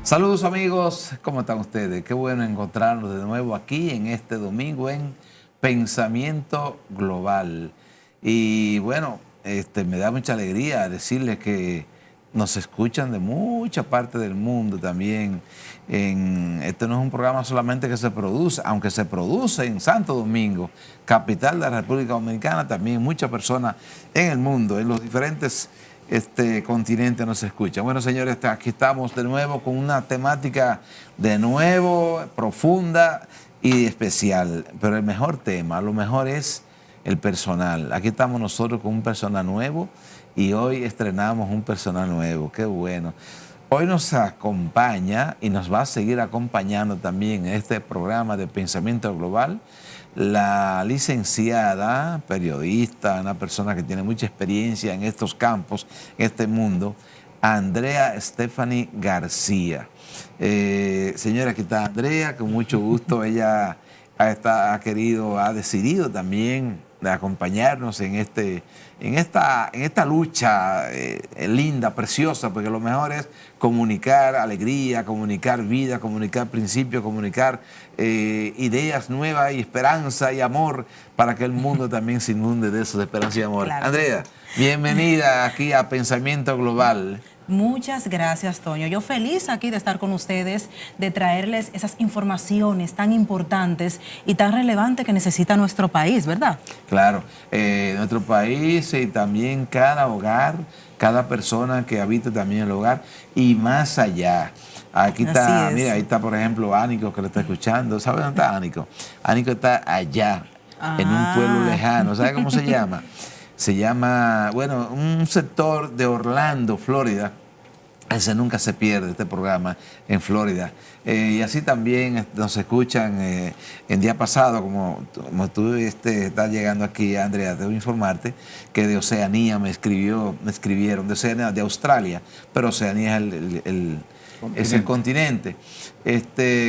Saludos amigos, ¿cómo están ustedes? Qué bueno encontrarnos de nuevo aquí en este domingo en Pensamiento Global. Y bueno, me da mucha alegría decirles que nos escuchan de mucha parte del mundo también. Este no es un programa solamente que se produce, aunque se produce en Santo Domingo, capital de la República Dominicana, también muchas personas en el mundo, en los diferentes continente nos escucha. Bueno, señores, aquí estamos de nuevo con una temática de nuevo, profunda y especial. Pero el mejor tema, lo mejor es el personal. Aquí estamos nosotros con un personal nuevo y hoy estrenamos un personal nuevo. Qué bueno. Hoy nos acompaña y nos va a seguir acompañando también en este programa de Pensamiento Global la licenciada, periodista, una persona que tiene mucha experiencia en estos campos, en este mundo, Andrea Stephanie García. Señora, aquí está Andrea, con mucho gusto. Ella ha decidido también de acompañarnos en esta lucha linda, preciosa, porque lo mejor es comunicar alegría, comunicar vida, comunicar principios, comunicar ideas nuevas y esperanza y amor para que el mundo también se inunde de eso, de esperanza y amor. Claro. Andrea, bienvenida aquí a Pensamiento Global. Muchas gracias, Toño. Yo feliz aquí de estar con ustedes, de traerles esas informaciones tan importantes y tan relevantes que necesita nuestro país, ¿verdad? Claro, nuestro país y también cada hogar, cada persona que habita también el hogar y más allá. Aquí está, mira, ahí está por ejemplo Ánico que lo está escuchando. ¿Sabe dónde está Ánico? Ánico está allá, en un pueblo lejano. ¿Sabe cómo se llama? Se llama, bueno, un sector de Orlando, Florida. Ese nunca se pierde, este programa en Florida. Y así también nos escuchan el día pasado, como tú estás llegando aquí, Andrea, debo informarte que de Oceanía me escribieron, de Oceanía, de Australia, pero Oceanía es el continente.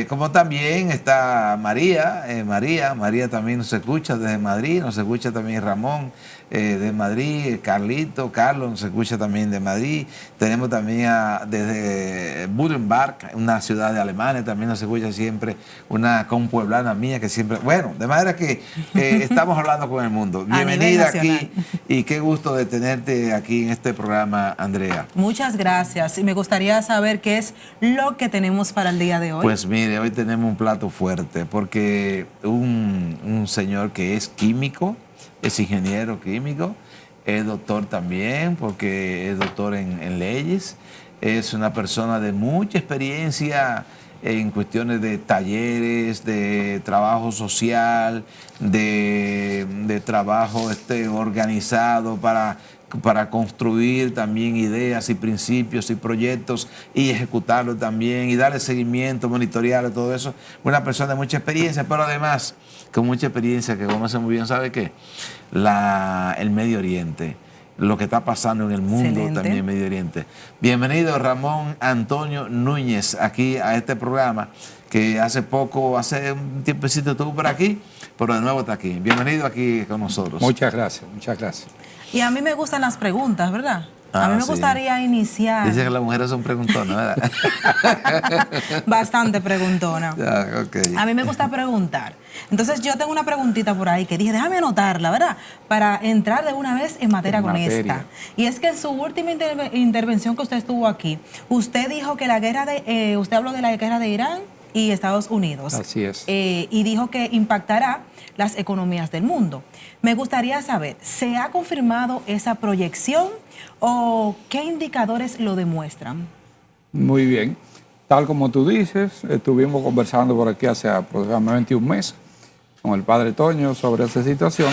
Como también está María, María también nos escucha desde Madrid, nos escucha también Ramón de Madrid, Carlos nos escucha también de Madrid, tenemos también desde Budenberg, una ciudad de Alemania, también nos escucha siempre una compueblana mía que siempre, bueno, de manera que estamos hablando con el mundo. Bienvenida aquí y qué gusto de tenerte aquí en este programa, Andrea. Muchas gracias y me gustaría saber qué es lo que tenemos para el día de hoy. Pues mire, hoy tenemos un plato fuerte porque un señor que es químico, es ingeniero químico, es doctor también porque es doctor en leyes, es una persona de mucha experiencia en cuestiones de talleres, de trabajo social, de trabajo organizado para construir también ideas y principios y proyectos y ejecutarlos también y darle seguimiento, monitorearlo, todo eso. Una persona de mucha experiencia, pero además con mucha experiencia que conoce muy bien, ¿sabe qué? El Medio Oriente, lo que está pasando en el mundo. Excelente. También en Medio Oriente. Bienvenido Ramón Antonio Núñez aquí a este programa que hace un tiempecito estuvo por aquí, pero de nuevo está aquí. Bienvenido aquí con nosotros. Muchas gracias, muchas gracias. Y a mí me gustan las preguntas, ¿verdad? A mí me gustaría iniciar. Dice que las mujeres son preguntonas, ¿verdad? Bastante preguntona. Okay. A mí me gusta preguntar. Entonces yo tengo una preguntita por ahí que dije, déjame anotarla, ¿verdad? Para entrar de una vez en materia con esta. Y es que en su última intervención que usted estuvo aquí, usted dijo que usted habló de la guerra de Irán y Estados Unidos. Así es. Y dijo que impactará las economías del mundo. Me gustaría saber, ¿se ha confirmado esa proyección o qué indicadores lo demuestran? Muy bien. Tal como tú dices, estuvimos conversando por aquí hace aproximadamente un mes con el padre Toño sobre esa situación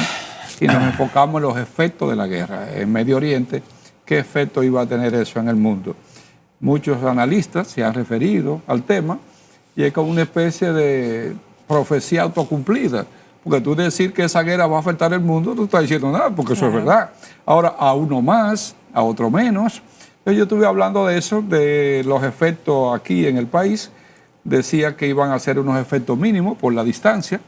y nos enfocamos en los efectos de la guerra en Medio Oriente, qué efecto iba a tener eso en el mundo. Muchos analistas se han referido al tema y es como una especie de profecía autocumplida. Porque tú decir que esa guerra va a afectar el mundo, tú estás diciendo nada, porque eso es verdad. Ahora, a uno más, a otro menos. Entonces, yo estuve hablando de eso, de los efectos aquí en el país. Decía que iban a ser unos efectos mínimos por la distancia.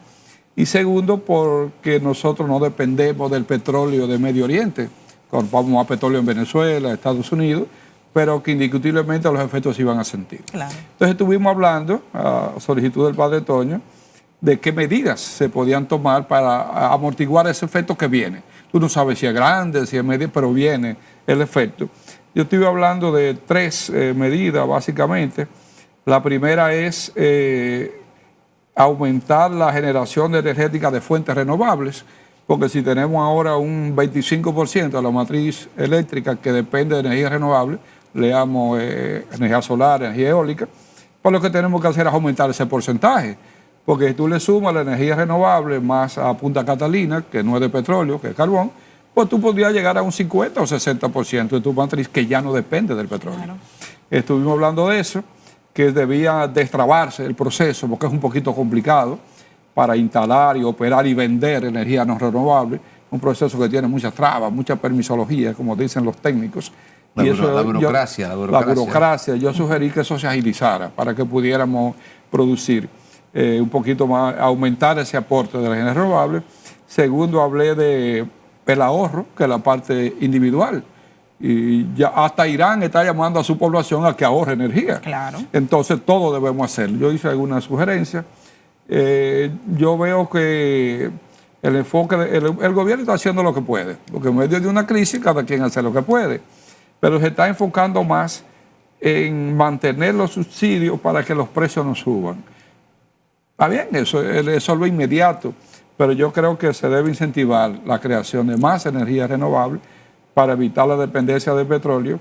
Y segundo, porque nosotros no dependemos del petróleo de Medio Oriente. Compramos más petróleo en Venezuela, Estados Unidos. pero que indiscutiblemente los efectos se iban a sentir. Claro. Entonces estuvimos hablando, a solicitud del padre Toño, de qué medidas se podían tomar para amortiguar ese efecto que viene. Tú no sabes si es grande, si es medio, pero viene el efecto. Yo estuve hablando de 3 medidas, básicamente. La primera es aumentar la generación energética de fuentes renovables, porque si tenemos ahora un 25% de la matriz eléctrica que depende de energía renovable, leamos energía solar, energía eólica, pues lo que tenemos que hacer es aumentar ese porcentaje, porque si tú le sumas la energía renovable más a Punta Catalina, que no es de petróleo, que es carbón, pues tú podrías llegar a un 50 o 60% de tu matriz que ya no depende del petróleo. Claro. Estuvimos hablando de eso, que debía destrabarse el proceso, porque es un poquito complicado para instalar y operar y vender energía no renovable, un proceso que tiene muchas trabas, mucha permisología, como dicen los técnicos. La burocracia. La burocracia. Yo sugerí que eso se agilizara para que pudiéramos producir un poquito más, aumentar ese aporte de la energía renovable. Segundo, hablé del ahorro, que es la parte individual. Y ya hasta Irán está llamando a su población a que ahorre energía. Claro. Entonces, todo debemos hacerlo. Yo hice algunas sugerencias. Yo veo que el enfoque, el gobierno está haciendo lo que puede, porque en medio de una crisis cada quien hace lo que puede, pero se está enfocando más en mantener los subsidios para que los precios no suban. Está bien, eso es lo inmediato, pero yo creo que se debe incentivar la creación de más energía renovable para evitar la dependencia del petróleo,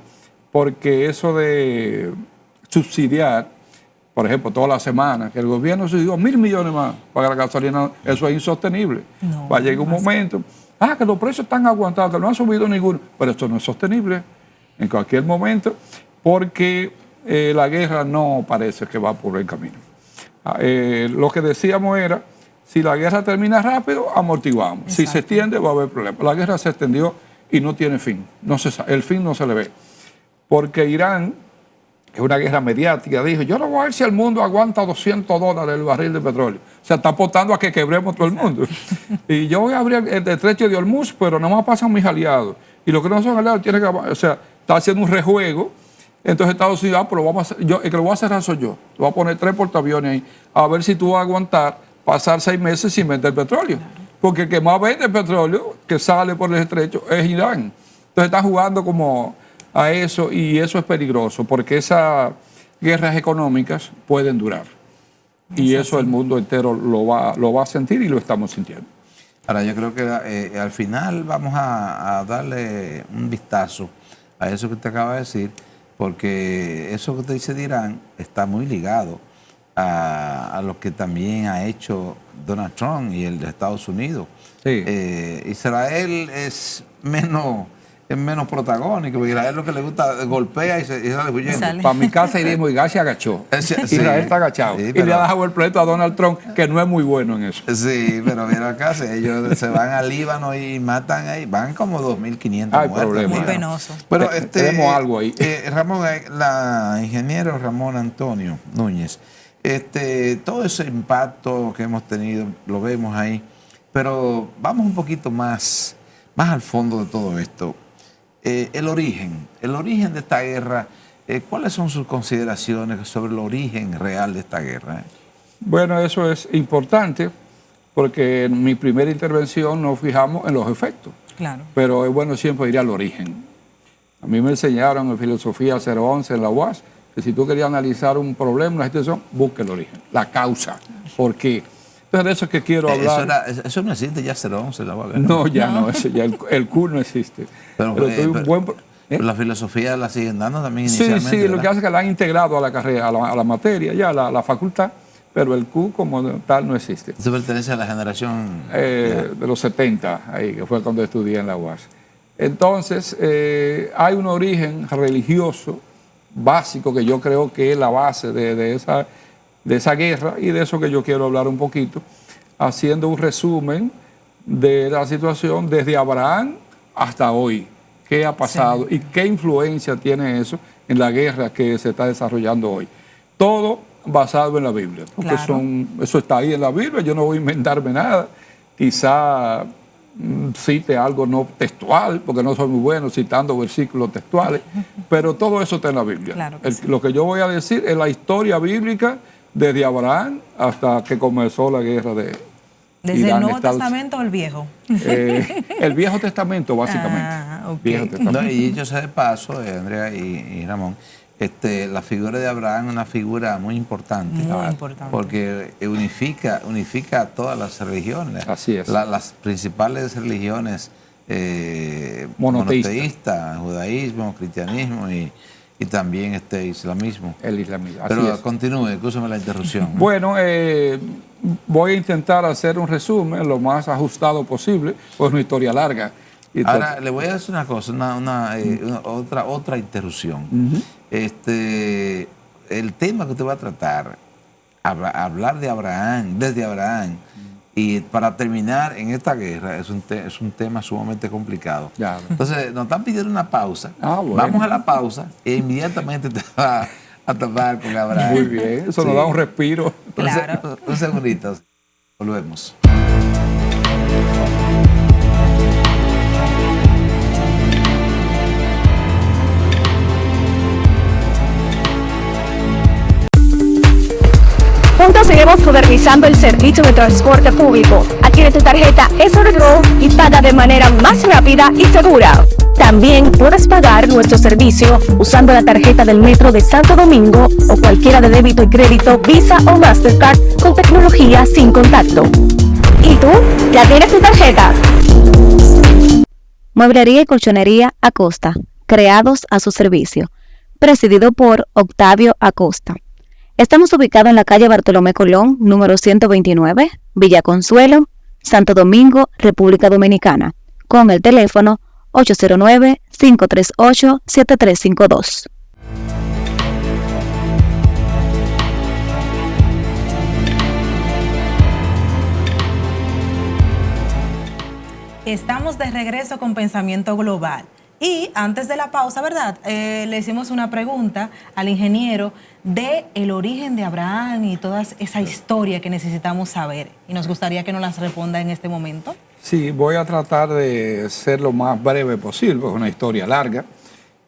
porque eso de subsidiar, por ejemplo, toda la semana, que el gobierno subsidió 1.000 millones más para la gasolina, eso es insostenible. No, va a llegar un momento, que los precios están aguantados, que no han subido ninguno, pero esto no es sostenible en cualquier momento, porque la guerra no parece que va por el camino. Lo que decíamos era, si la guerra termina rápido, amortiguamos. Exacto. Si se extiende, va a haber problemas. La guerra se extendió y no tiene fin. El fin no se le ve. Porque Irán, que es una guerra mediática, dijo, yo no voy a ver si el mundo aguanta $200 el barril de petróleo. O sea, está apostando a que quebremos todo el mundo. Y yo voy a abrir el estrecho de Hormuz, pero no más pasan mis aliados. Y los que no son aliados tienen que... O sea, está haciendo un rejuego. Entonces Estados Unidos, pero vamos a hacer, el que lo voy a cerrar soy yo. Te voy a poner 3 portaaviones ahí, a ver si tú vas a aguantar pasar 6 meses sin vender petróleo. Porque el que más vende petróleo, que sale por el estrecho, es Irán. Entonces están jugando como a eso, y eso es peligroso, porque esas guerras económicas pueden durar. Y eso el mundo entero lo va a sentir, y lo estamos sintiendo. Ahora, yo creo que al final vamos a darle un vistazo a eso que usted acaba de decir, porque eso que usted dice de Irán está muy ligado a lo que también ha hecho Donald Trump y el de Estados Unidos. Sí. Israel es menos protagónico, porque Israel lo que le gusta golpea y sale huyendo. Para mi casa iríamos y Gas se agachó. Sí, Israel está agachado. Sí, pero, y le ha dejado el proyecto a Donald Trump, que no es muy bueno en eso. Sí, pero mira acá, ellos se van al Líbano y matan ahí, van como 2.500 muertos. Muy penoso. Pero tenemos algo ahí. Ramón, ingeniero Ramón Antonio Núñez, todo ese impacto que hemos tenido, lo vemos ahí, pero vamos un poquito más al fondo de todo esto. El origen de esta guerra, ¿cuáles son sus consideraciones sobre el origen real de esta guerra? Bueno, eso es importante, porque en mi primera intervención nos fijamos en los efectos. Claro. Pero es bueno siempre ir al origen. A mí me enseñaron en Filosofía 011 en la UAS, que si tú querías analizar un problema, una situación, busca el origen, la causa. ¿Por qué? Entonces de eso es que quiero hablar. Eso no existe ya 011, la UAS. No, ya no, eso ya el Q no existe. Pero la filosofía la siguen dando también inicialmente. Sí, lo que hace es que la han integrado a la carrera, a la materia, ya a la facultad, pero el Q como tal no existe. Eso pertenece a la generación de los 70, ahí, que fue cuando estudié en la UAS. Entonces, hay un origen religioso básico que yo creo que es la base de esa guerra, y de eso que yo quiero hablar un poquito, haciendo un resumen de la situación desde Abraham hasta hoy. ¿Qué ha pasado y qué influencia tiene eso en la guerra que se está desarrollando hoy? Todo basado en la Biblia, porque eso está ahí en la Biblia, yo no voy a inventarme nada. Quizá cite algo no textual, porque no soy muy bueno citando versículos textuales, pero todo eso está en la Biblia. Claro que sí. Lo que yo voy a decir es la historia bíblica desde Abraham hasta que comenzó la guerra de ¿Desde Irán, el Nuevo Estados- Testamento o el Viejo? el Viejo Testamento, básicamente. Ah, ok. Viejo Testamento. No, y dicho sea de paso, Andrea y Ramón, la figura de Abraham es una figura muy importante. Muy importante. Porque unifica a todas las religiones. Así es. Las principales religiones Monoteísta. monoteístas, judaísmo, cristianismo y también islamismo. El islamismo. Así Pero es. continúe, escúchame la interrupción. Bueno, voy a intentar hacer un resumen lo más ajustado posible, pues una historia larga. Y Ahora, le voy a decir una cosa, otra interrupción. El tema que usted va a tratar, hablar de Abraham, desde Abraham, y para terminar en esta guerra, es un tema sumamente complicado. Ya. Entonces, nos están pidiendo una pausa. Ah, bueno. Vamos a la pausa e inmediatamente te va a tapar con Abraham. Muy bien, eso nos da un respiro. Claro. Un segundito. Volvemos. Juntos seguimos modernizando el servicio de transporte público. Adquiere tu tarjeta SRGO y paga de manera más rápida y segura. También puedes pagar nuestro servicio usando la tarjeta del Metro de Santo Domingo o cualquiera de débito y crédito Visa o Mastercard con tecnología sin contacto. ¿Y tú? ¿Ya tienes tu tarjeta? Mueblería y colchonería Acosta, creados a su servicio. Presidido por Octavio Acosta. Estamos ubicados en la calle Bartolomé Colón, número 129, Villa Consuelo, Santo Domingo, República Dominicana, con el teléfono 809-538-7352. Estamos de regreso con Pensamiento Global. Y antes de la pausa, ¿verdad? Le hicimos una pregunta al ingeniero de el origen de Abraham y toda esa historia que necesitamos saber. Y nos gustaría que nos las responda en este momento. Sí, voy a tratar de ser lo más breve posible, es una historia larga.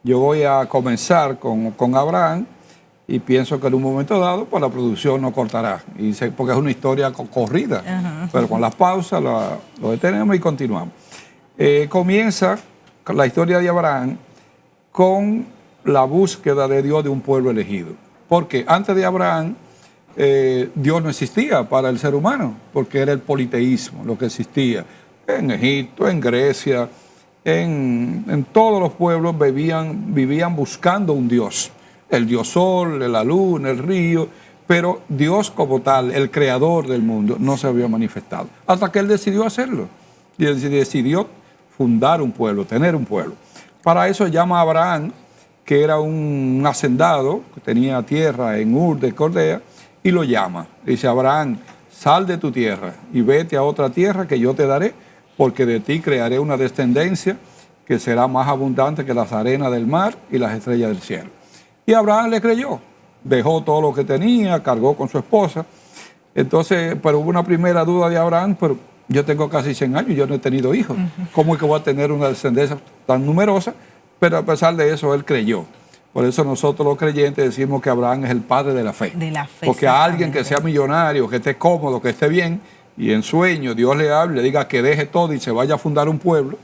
Yo voy a comenzar con Abraham y pienso que en un momento dado pues la producción no cortará, porque es una historia corrida, pero con las pausas lo detenemos y continuamos. Comienza la historia de Abraham con la búsqueda de Dios de un pueblo elegido. Porque antes de Abraham, Dios no existía para el ser humano, porque era el politeísmo lo que existía. En Egipto, en Grecia, en todos los pueblos vivían buscando un Dios. El Dios Sol, la luna, el río, pero Dios como tal, el creador del mundo, no se había manifestado. Hasta que Él decidió hacerlo. Y decidió fundar un pueblo, tener un pueblo. Para eso llama a Abraham, que era un hacendado, que tenía tierra en Ur de Caldea, y lo llama. Dice: Abraham, sal de tu tierra y vete a otra tierra que yo te daré, porque de ti crearé una descendencia que será más abundante que las arenas del mar y las estrellas del cielo. Y Abraham le creyó, dejó todo lo que tenía, cargó con su esposa. Entonces, pero hubo una primera duda de Abraham: pero yo tengo casi 100 años y yo no he tenido hijos. ¿Cómo es que voy a tener una descendencia tan numerosa? Pero a pesar de eso, él creyó. Por eso nosotros los creyentes decimos que Abraham es el padre de la fe. De la fe. Porque a alguien que sea millonario, que esté cómodo, que esté bien, y en sueño Dios le hable, le diga que deje todo y se vaya a fundar un pueblo,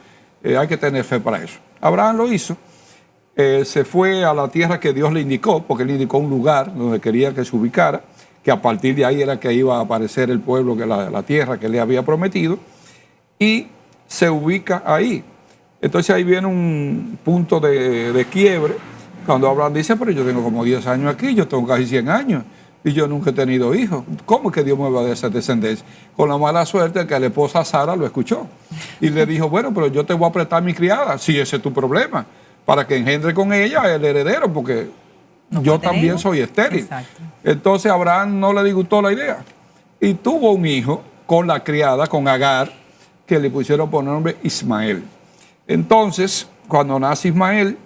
hay que tener fe para eso. Abraham lo hizo. Se fue a la tierra que Dios le indicó, porque le indicó un lugar donde quería que se ubicara, que a partir de ahí era que iba a aparecer el pueblo, que la tierra que le había prometido, y se ubica ahí. Entonces ahí viene un punto de quiebre, cuando Abraham dice: pero yo tengo como 10 años aquí, yo tengo casi 100 años, y yo nunca he tenido hijos. ¿Cómo es que Dios me va a dar esa descendencia? Con la mala suerte que la esposa Sara lo escuchó, y le dijo: bueno, pero yo te voy a prestar mi criada, si ese es tu problema, para que engendre con ella el heredero, porque No yo puede tener también hijos. soy estéril. Exacto. Entonces Abraham no le disgustó la idea y tuvo un hijo con la criada, con Agar, que le pusieron por nombre Ismael. Entonces, cuando nace Ismael,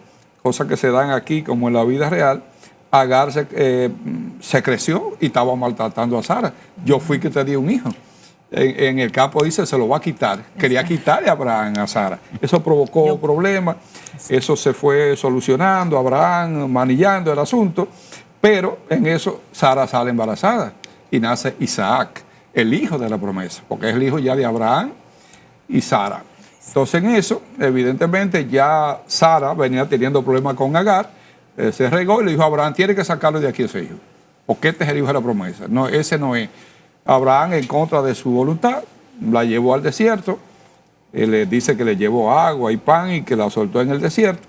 cosas que se dan aquí como en la vida real, Agar se creció y estaba maltratando a Sara. Yo fui que te di un hijo. en el campo dice, se lo va a quitar. Quería quitarle a Abraham a Sara. Eso provocó problemas, eso se fue solucionando, Abraham manillando el asunto, pero en eso Sara sale embarazada y nace Isaac, el hijo de la promesa, porque es el hijo ya de Abraham y Sara. Entonces en eso, evidentemente, ya Sara venía teniendo problemas con Agar, se regó y le dijo a Abraham, tiene que sacarlo de aquí ese hijo, porque este es el hijo de la promesa. No, ese no es. Abraham, en contra de su voluntad, la llevó al desierto, le dice que le llevó agua y pan y que la soltó en el desierto,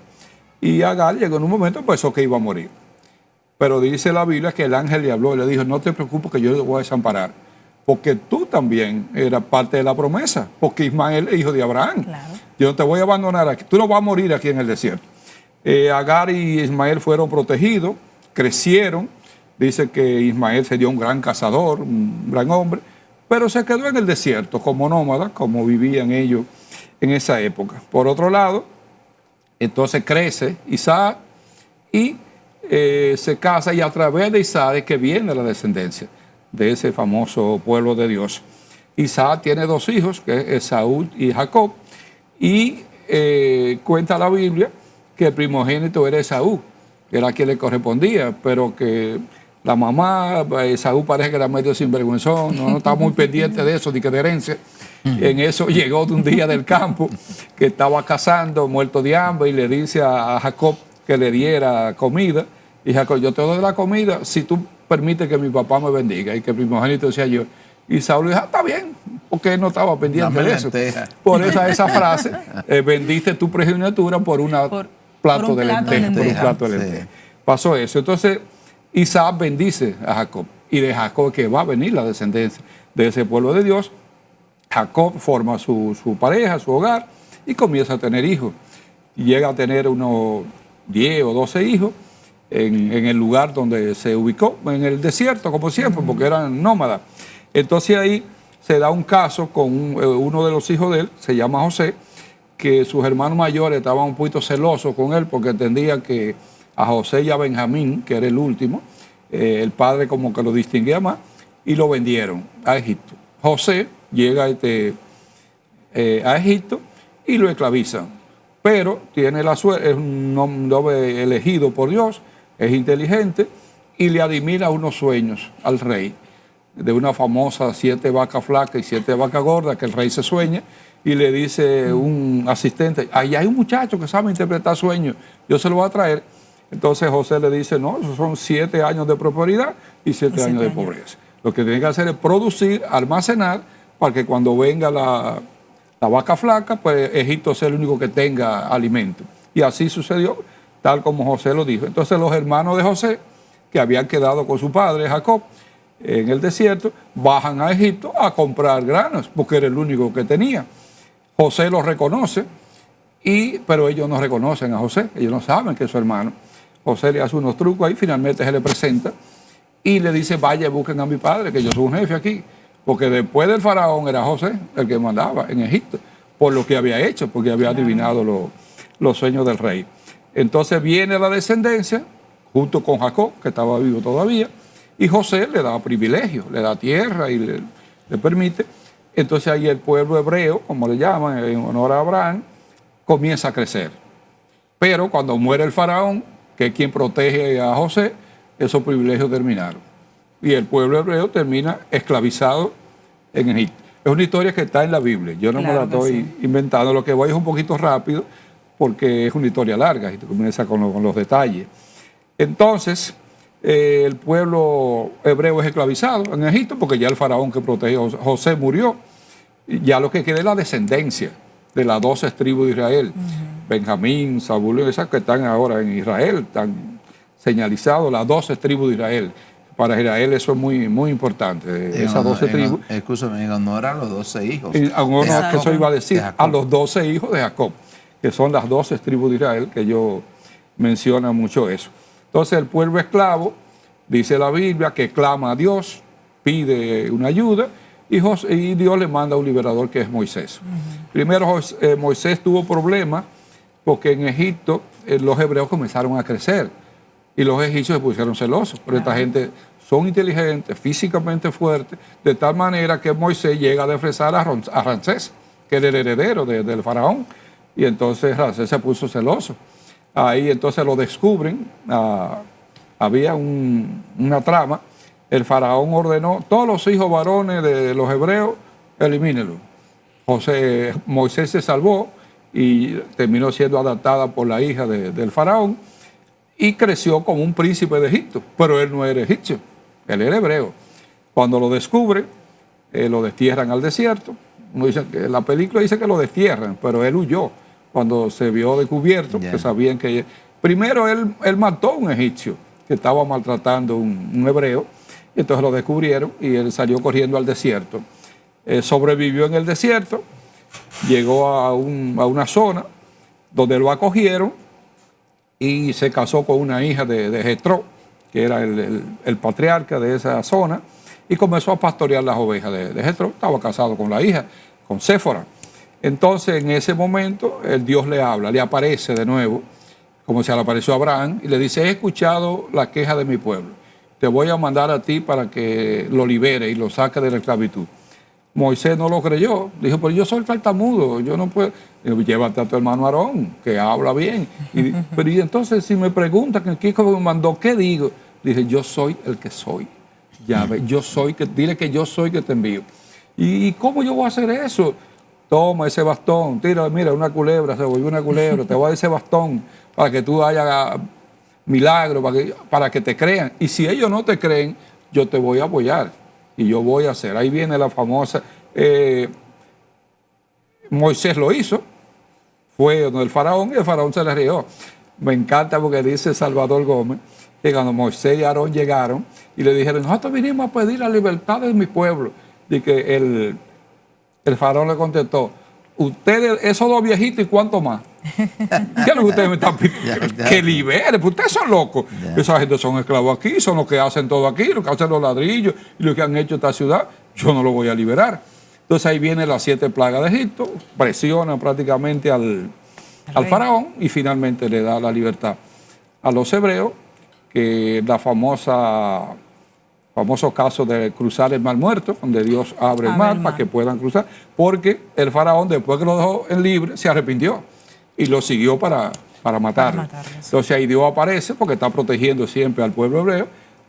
y Agar llegó en un momento, pensó que iba a morir. Pero dice la Biblia que el ángel le habló y le dijo, no te preocupes que yo te voy a desamparar, porque tú también eras parte de la promesa, porque Ismael es hijo de Abraham. Claro. Yo no te voy a abandonar aquí, tú no vas a morir aquí en el desierto. Agar y Ismael fueron protegidos, crecieron, dice que Ismael sería un gran cazador, un gran hombre, pero se quedó en el desierto como nómada, como vivían ellos en esa época. Por otro lado, entonces crece Isaac y se casa, y a través de Isaac es que viene la descendencia de ese famoso pueblo de Dios. Isaac tiene dos hijos, que es Esaú y Jacob, y cuenta la Biblia que el primogénito era Esaú, que era quien le correspondía, pero que la mamá, Esaú parece que era medio sinvergüenzón, no estaba muy pendiente de eso, de que de herencia. En eso llegó de un día del campo, que estaba cazando, muerto de hambre, y le dice a Jacob que le diera comida. Y Jacob, yo te doy la comida si tú permites que mi papá me bendiga. Y que el primogénito decía yo. Y Saúl dijo, está bien, porque él no estaba pendiente de eso. Por esa frase, vendiste tu primogenitura por un plato de lentejas. Pasó eso. Entonces, Isaac bendice a Jacob, y de Jacob que va a venir la descendencia de ese pueblo de Dios. Jacob forma su pareja, su hogar, y comienza a tener hijos. Y llega a tener unos 10 o 12 hijos en el lugar donde se ubicó, en el desierto, como siempre, porque eran nómadas. Entonces ahí se da un caso con uno de los hijos de él, se llama José, que sus hermanos mayores estaban un poquito celosos con él porque entendían que a José y a Benjamín, que era el último, el padre como que lo distinguía más, y lo vendieron a Egipto. José llega a Egipto y lo esclavizan, pero tiene la suerte, es un hombre elegido por Dios, es inteligente, y le admira unos sueños al rey, de una famosa 7 vacas flacas y 7 vacas gordas, que el rey se sueña, y le dice un asistente, ahí hay un muchacho que sabe interpretar sueños, yo se lo voy a traer. Entonces José le dice, no, esos son 7 años de prosperidad y 7 años de pobreza. Lo que tiene que hacer es producir, almacenar, para que cuando venga la vaca flaca, pues Egipto sea el único que tenga alimento. Y así sucedió, tal como José lo dijo. Entonces los hermanos de José, que habían quedado con su padre Jacob en el desierto, bajan a Egipto a comprar granos, porque era el único que tenía. José los reconoce, pero ellos no reconocen a José, ellos no saben que es su hermano. José le hace unos trucos ahí, finalmente se le presenta y le dice, vaya, busquen a mi padre, que yo soy un jefe aquí. Porque después del faraón era José el que mandaba en Egipto, por lo que había hecho, porque había adivinado los sueños del rey. Entonces viene la descendencia, junto con Jacob, que estaba vivo todavía, y José le da privilegios, le da tierra y le permite. Entonces ahí el pueblo hebreo, como le llaman, en honor a Abraham, comienza a crecer. Pero cuando muere el faraón, que es quien protege a José, esos privilegios terminaron. Y el pueblo hebreo termina esclavizado en Egipto. Es una historia que está en la Biblia. Yo no me la estoy inventando. Lo que voy es un poquito rápido porque es una historia larga y comienza con los detalles. Entonces, el pueblo hebreo es esclavizado en Egipto porque ya el faraón que protegió a José murió. Ya lo que queda es la descendencia de las 12 tribus de Israel. Benjamín, Zabulón, esas que están ahora en Israel, están señalizados, las 12 tribus de Israel. Para Israel eso es muy, muy importante, esas 12 tribus. Escúchame, en honor a los 12 hijos. En honor a que eso iba a decir, a los 12 hijos de Jacob, que son las 12 tribus de Israel, que yo menciona mucho eso. Entonces el pueblo esclavo, dice la Biblia, que clama a Dios, pide una ayuda, y Dios le manda un liberador que es Moisés. Primero Moisés tuvo problemas porque en Egipto los hebreos comenzaron a crecer y los egipcios se pusieron celosos, pero esta gente son inteligentes, físicamente fuertes, de tal manera que Moisés llega a defresar a Ramsés, que era el heredero del faraón, y entonces Ramsés se puso celoso. Ahí entonces lo descubren, había una trama, el faraón ordenó, todos los hijos varones de los hebreos, elimínenlos. Moisés se salvó y terminó siendo adoptada por la hija del faraón y creció como un príncipe de Egipto, pero él no era egipcio, él era hebreo. Cuando lo descubren, lo destierran al desierto. La película dice que lo destierran, pero él huyó cuando se vio descubierto, que sabían que... Primero él mató a un egipcio que estaba maltratando a un hebreo, y entonces lo descubrieron y él salió corriendo al desierto. Sobrevivió en el desierto, llegó a una zona donde lo acogieron y se casó con una hija de Jetro, que era el patriarca de esa zona, y comenzó a pastorear las ovejas de Jetro. Estaba casado con la hija, con Séfora. Entonces, en ese momento, el Dios le habla, le aparece de nuevo, como se le apareció a Abraham, y le dice: he escuchado la queja de mi pueblo, te voy a mandar a ti para que lo libere y lo saque de la esclavitud. Moisés no lo creyó, dijo: pero yo soy tartamudo, yo no puedo. Dijo: llévate a tu hermano Aarón, que habla bien. Pero y entonces, si me preguntan ¿qué me mandó? ¿Qué digo? Dije: yo soy el que soy. Ya ve, yo soy, dile que yo soy que te envío. ¿Y cómo yo voy a hacer eso? Toma ese bastón, tira, mira, una culebra, se volvió una culebra, te voy a dar ese bastón para que tú hagas milagros, para que te crean. Y si ellos no te creen, yo te voy a apoyar y yo voy a hacer. Ahí viene la famosa... Moisés lo hizo, fue donde el faraón y el faraón se le rió. Me encanta porque dice Salvador Gómez que cuando Moisés y Aarón llegaron y le dijeron: nosotros vinimos a pedir la libertad de mi pueblo, y que el faraón le contestó: ustedes, esos dos viejitos, ¿y cuánto más? ¿Qué es lo que ustedes me están pidiendo? Que liberen, pues ustedes son locos. Esa gente son esclavos aquí, son los que hacen todo aquí, los que hacen los ladrillos y los que han hecho esta ciudad. Yo no lo voy a liberar. Entonces ahí vienen las 7 plagas de Egipto, presionan prácticamente al faraón y finalmente le da la libertad a los hebreos, que la famoso caso de cruzar el Mar Muerto, donde Dios abre el mar para que puedan cruzar, porque el faraón, después que lo dejó en libre, se arrepintió y lo siguió para matarlo. Entonces ahí Dios aparece, porque está protegiendo siempre al pueblo hebreo,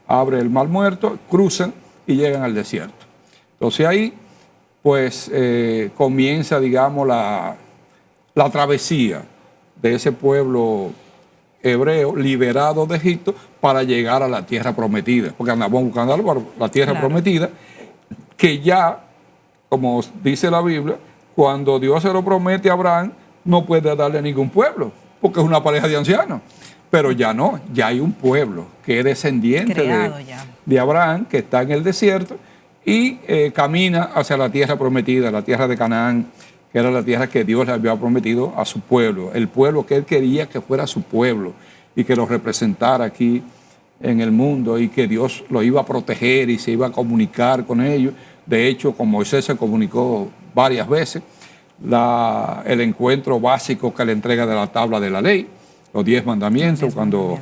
abre el Mar Muerto, cruzan y llegan al desierto. Entonces ahí pues comienza, digamos, la travesía de ese pueblo hebreo liberado de Egipto para llegar a la tierra prometida, porque andamos buscando la tierra prometida, que ya, como dice la Biblia, cuando Dios se lo promete a Abraham, no puede darle a ningún pueblo, porque es una pareja de ancianos. Pero ya no, ya hay un pueblo que es descendiente de Abraham, que está en el desierto y camina hacia la tierra prometida, la tierra de Canaán, que era la tierra que Dios le había prometido a su pueblo, el pueblo que él quería que fuera su pueblo y que lo representara aquí en el mundo, y que Dios lo iba a proteger y se iba a comunicar con ellos. De hecho, con Moisés se comunicó varias veces. El encuentro básico que le entrega de la tabla de la ley, los 10 mandamientos, cuando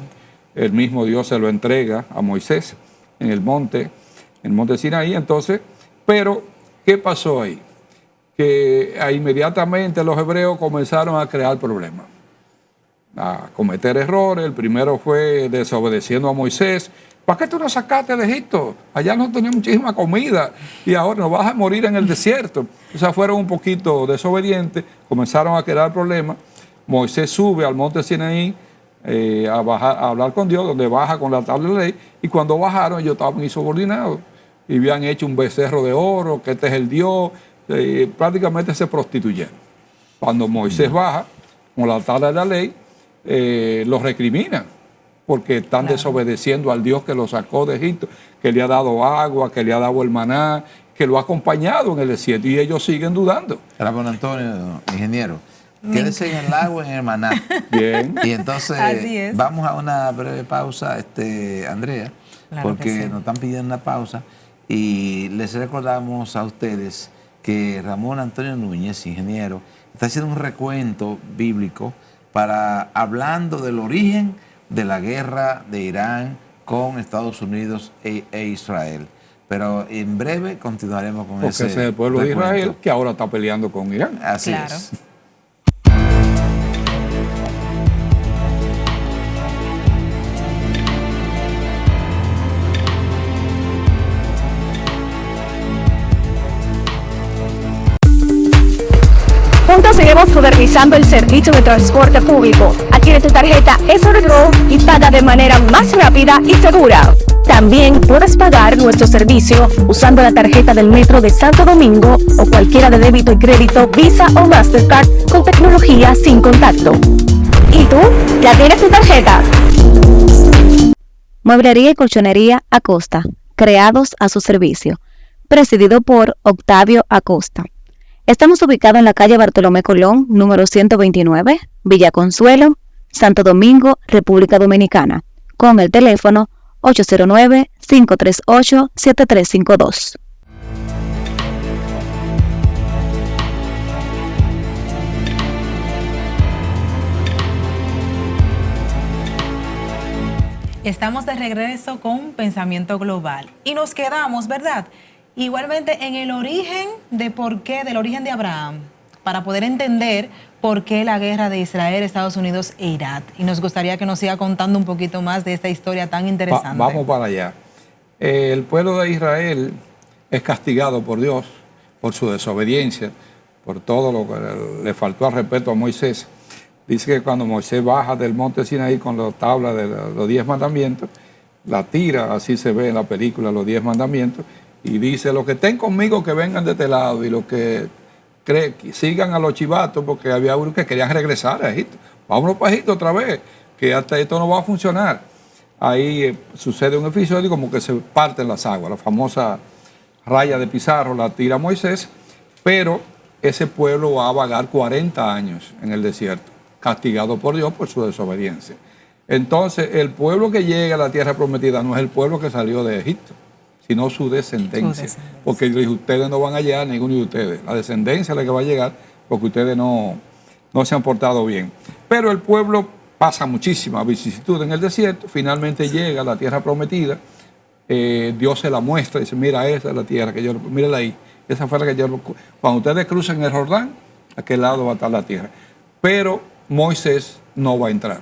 el mismo Dios se lo entrega a Moisés en el monte Sinaí. Entonces, pero, ¿qué pasó ahí? Que inmediatamente los hebreos comenzaron a crear problemas, a cometer errores. El primero fue desobedeciendo a Moisés. ¿Para qué tú nos sacaste de Egipto? Allá no tenía muchísima comida y ahora nos vas a morir en el desierto. O sea, fueron un poquito desobedientes, comenzaron a crear problemas. Moisés sube al monte Sinaí a hablar con Dios, donde baja con la tabla de la ley, y cuando bajaron ellos estaban insubordinados y habían hecho un becerro de oro, que este es el Dios. Prácticamente se prostituyeron. Cuando Moisés baja con la tabla de la ley, los recriminan porque están desobedeciendo al Dios que los sacó de Egipto, que le ha dado agua, que le ha dado el maná, que lo ha acompañado en el desierto, y ellos siguen dudando. Ramón Antonio, ingeniero, quédese en el agua, en el maná. Bien. Y entonces vamos a una breve pausa, Andrea, porque nos están pidiendo una pausa, y les recordamos a ustedes que Ramón Antonio Núñez, ingeniero, está haciendo un recuento bíblico hablando del origen de la guerra de Irán con Estados Unidos e Israel. Pero en breve continuaremos con Porque ese es el pueblo de Israel que ahora está peleando con Irán. Así Claro. es. Juntos seguimos modernizando el servicio de transporte público. Adquiere tu tarjeta S-Retro y paga de manera más rápida y segura. También puedes pagar nuestro servicio usando la tarjeta del Metro de Santo Domingo o cualquiera de débito y crédito Visa o Mastercard con tecnología sin contacto. ¿Y tú? ¿Ya tienes tu tarjeta? Mueblería y colchonería Acosta, creados a su servicio. Presidido por Octavio Acosta. Estamos ubicados en la calle Bartolomé Colón, número 129, Villa Consuelo, Santo Domingo, República Dominicana, con el teléfono 809-538-7352. Estamos de regreso con Pensamiento Global y nos quedamos, ¿verdad? Igualmente en el origen de por qué, del origen de Abraham, para poder entender por qué la guerra de Israel, Estados Unidos e Irak. Y nos gustaría que nos siga contando un poquito más de esta historia tan interesante. Vamos para allá. El pueblo de Israel es castigado por Dios por su desobediencia, por todo lo que le faltó al respeto a Moisés. Dice que cuando Moisés baja del monte Sinaí con la tabla de los 10 mandamientos, la tira, así se ve en la película, los 10 mandamientos, y dice, los que estén conmigo que vengan de este lado y los que sigan a los chivatos, porque había unos que querían regresar a Egipto. Vámonos para Egipto otra vez, que hasta esto no va a funcionar. Ahí sucede un episodio como que se parten las aguas, la famosa raya de Pizarro la tira Moisés, pero ese pueblo va a vagar 40 años en el desierto, castigado por Dios por su desobediencia. Entonces, el pueblo que llega a la tierra prometida no es el pueblo que salió de Egipto, sino su descendencia. Porque dijo, ustedes no van a llegar, ninguno de ustedes. La descendencia es la que va a llegar porque ustedes no se han portado bien. Pero el pueblo pasa muchísimas vicisitudes en el desierto, finalmente llega a la tierra prometida, Dios se la muestra y dice, mira, esa es la tierra, que yo, mírala ahí, esa fue la que yo, cuando ustedes crucen el Jordán, a aquel lado va a estar la tierra. Pero Moisés no va a entrar.